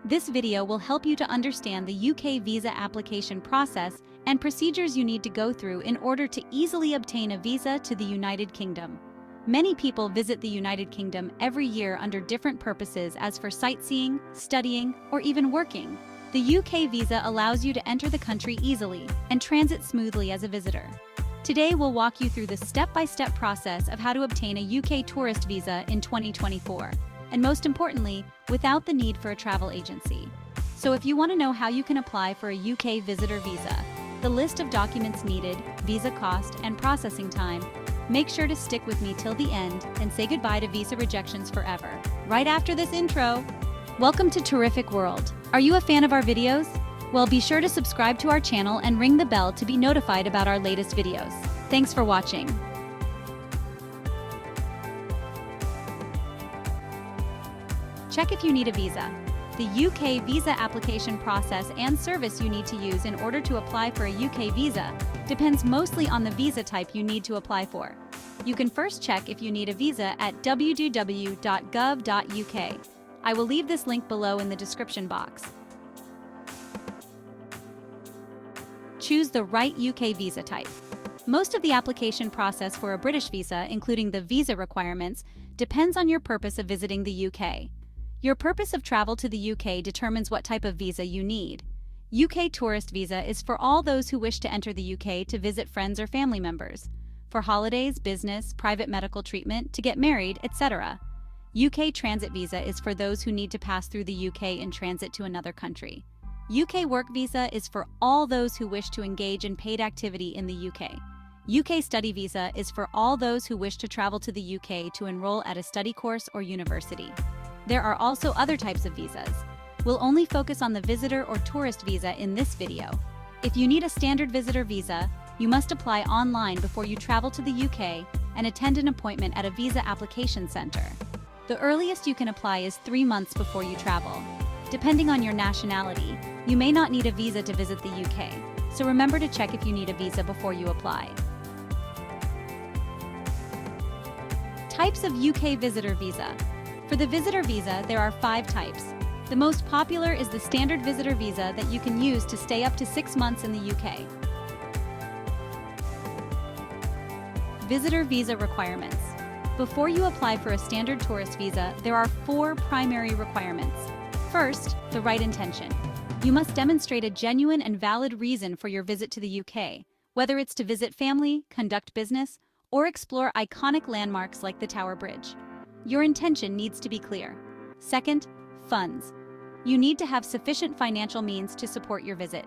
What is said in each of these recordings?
This video will help you to understand the UK visa application process and procedures you need to go through in order to easily obtain a visa to the United Kingdom. Many people visit the United Kingdom every year under different purposes, as for sightseeing, studying, or even working. The UK visa allows you to enter the country easily and transit smoothly as a visitor. Today we'll walk you through the step-by-step process of how to obtain a UK tourist visa in 2024, and most importantly, without the need for a travel agency. So if you want to know how you can apply for a UK visitor visa, the list of documents needed, visa cost, and processing time, make sure to stick with me till the end and say goodbye to visa rejections forever, right after this intro. Welcome to Terrific World. Are you a fan of our videos? Well, be sure to subscribe to our channel and ring the bell to be notified about our latest videos. Thanks for watching. Check if you need a visa. The UK visa application process and service you need to use in order to apply for a UK visa depends mostly on the visa type you need to apply for. You can first check if you need a visa at www.gov.uk. I will leave this link below in the description box. Choose the right UK visa type. Most of the application process for a British visa, including the visa requirements, depends on your purpose of visiting the UK. Your purpose of travel to the UK determines what type of visa you need. UK tourist visa is for all those who wish to enter the UK to visit friends or family members, for holidays, business, private medical treatment, to get married, etc. UK transit visa is for those who need to pass through the UK in transit to another country. UK work visa is for all those who wish to engage in paid activity in the UK. UK study visa is for all those who wish to travel to the UK to enroll at a study course or university. There are also other types of visas. We'll only focus on the visitor or tourist visa in this video. If you need a standard visitor visa, you must apply online before you travel to the UK and attend an appointment at a visa application center. The earliest you can apply is 3 months before you travel. Depending on your nationality, you may not need a visa to visit the UK, so remember to check if you need a visa before you apply. Types of UK visitor visa. For the visitor visa, there are 5 types. The most popular is the standard visitor visa that you can use to stay up to 6 months in the UK. Visitor visa requirements. Before you apply for a standard tourist visa, there are 4 primary requirements. First, the right intention. You must demonstrate a genuine and valid reason for your visit to the UK, whether it's to visit family, conduct business, or explore iconic landmarks like the Tower Bridge. Your intention needs to be clear. Second, funds. You need to have sufficient financial means to support your visit.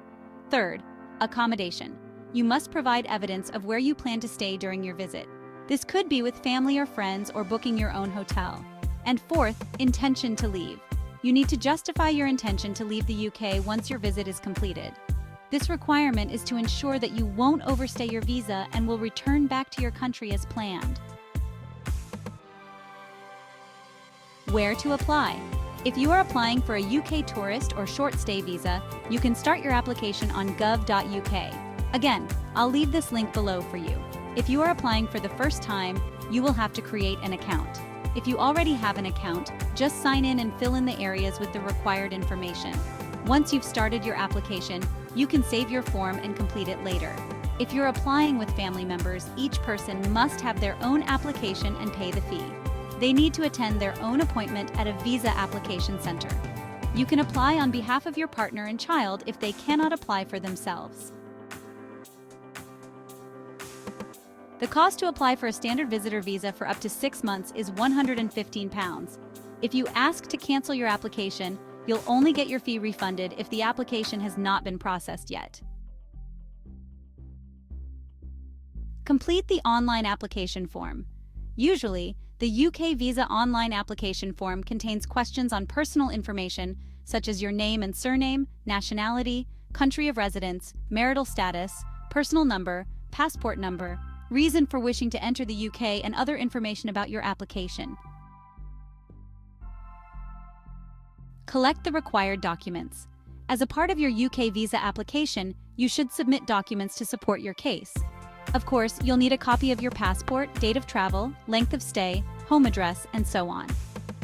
Third, accommodation. You must provide evidence of where you plan to stay during your visit. This could be with family or friends or booking your own hotel. And fourth, intention to leave. You need to justify your intention to leave the UK once your visit is completed. This requirement is to ensure that you won't overstay your visa and will return back to your country as planned. Where to apply? If you are applying for a UK tourist or short-stay visa, you can start your application on gov.uk. Again, I'll leave this link below for you. If you are applying for the first time, you will have to create an account. If you already have an account, just sign in and fill in the areas with the required information. Once you've started your application, you can save your form and complete it later. If you're applying with family members, each person must have their own application and pay the fee. They need to attend their own appointment at a visa application center. You can apply on behalf of your partner and child if they cannot apply for themselves. The cost to apply for a standard visitor visa for up to 6 months is £115. If you ask to cancel your application, you'll only get your fee refunded if the application has not been processed yet. Complete the online application form. Usually, the UK visa online application form contains questions on personal information such as your name and surname, nationality, country of residence, marital status, personal number, passport number, reason for wishing to enter the UK, and other information about your application. Collect the required documents. As a part of your UK visa application, you should submit documents to support your case. Of course, you'll need a copy of your passport, date of travel, length of stay, home address, and so on.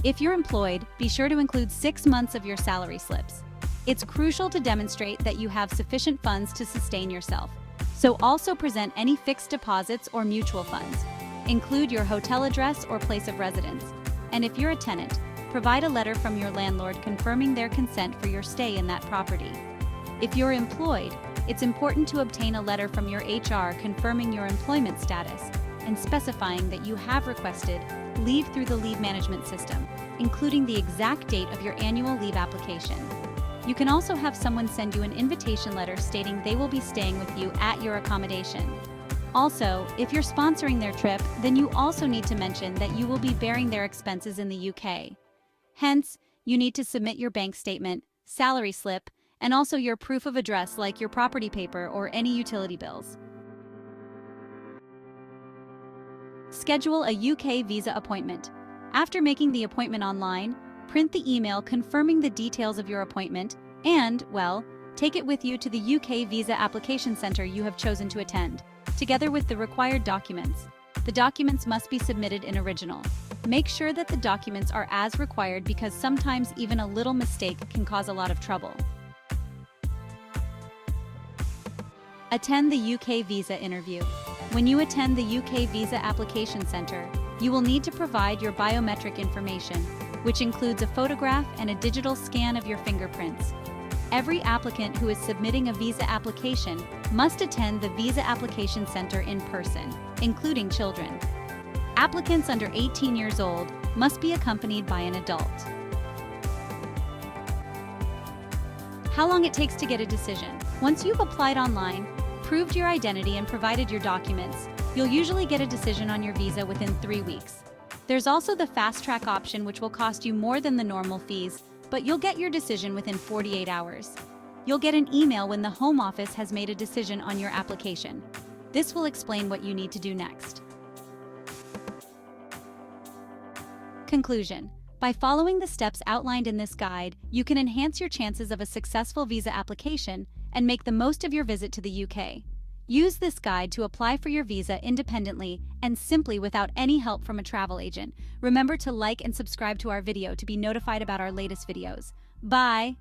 If you're employed, be sure to include 6 months of your salary slips. It's crucial to demonstrate that you have sufficient funds to sustain yourself. So also present any fixed deposits or mutual funds. Include your hotel address or place of residence. And if you're a tenant, provide a letter from your landlord confirming their consent for your stay in that property. If you're employed, it's important to obtain a letter from your HR confirming your employment status and specifying that you have requested leave through the leave management system, including the exact date of your annual leave application. You can also have someone send you an invitation letter stating they will be staying with you at your accommodation. Also, if you're sponsoring their trip, then you also need to mention that you will be bearing their expenses in the UK. Hence, you need to submit your bank statement, salary slip, and also your proof of address like your property paper or any utility bills. Schedule a UK visa appointment. After making the appointment online, print the email confirming the details of your appointment and, well, take it with you to the UK visa application center you have chosen to attend, together with the required documents. The documents must be submitted in original. Make sure that the documents are as required because sometimes even a little mistake can cause a lot of trouble. Attend the UK visa interview. When you attend the UK visa application center, you will need to provide your biometric information, which includes a photograph and a digital scan of your fingerprints. Every applicant who is submitting a visa application must attend the visa application center in person, including children. Applicants under 18 years old must be accompanied by an adult. How long it takes to get a decision? Once you've applied online, proved your identity and provided your documents, you'll usually get a decision on your visa within 3 weeks. There's also the fast track option, which will cost you more than the normal fees, but you'll get your decision within 48 hours. You'll get an email when the Home Office has made a decision on your application. This will explain what you need to do next. Conclusion. By following the steps outlined in this guide, you can enhance your chances of a successful visa application and make the most of your visit to the UK. Use this guide to apply for your visa independently and simply without any help from a travel agent. Remember to like and subscribe to our video to be notified about our latest videos. Bye!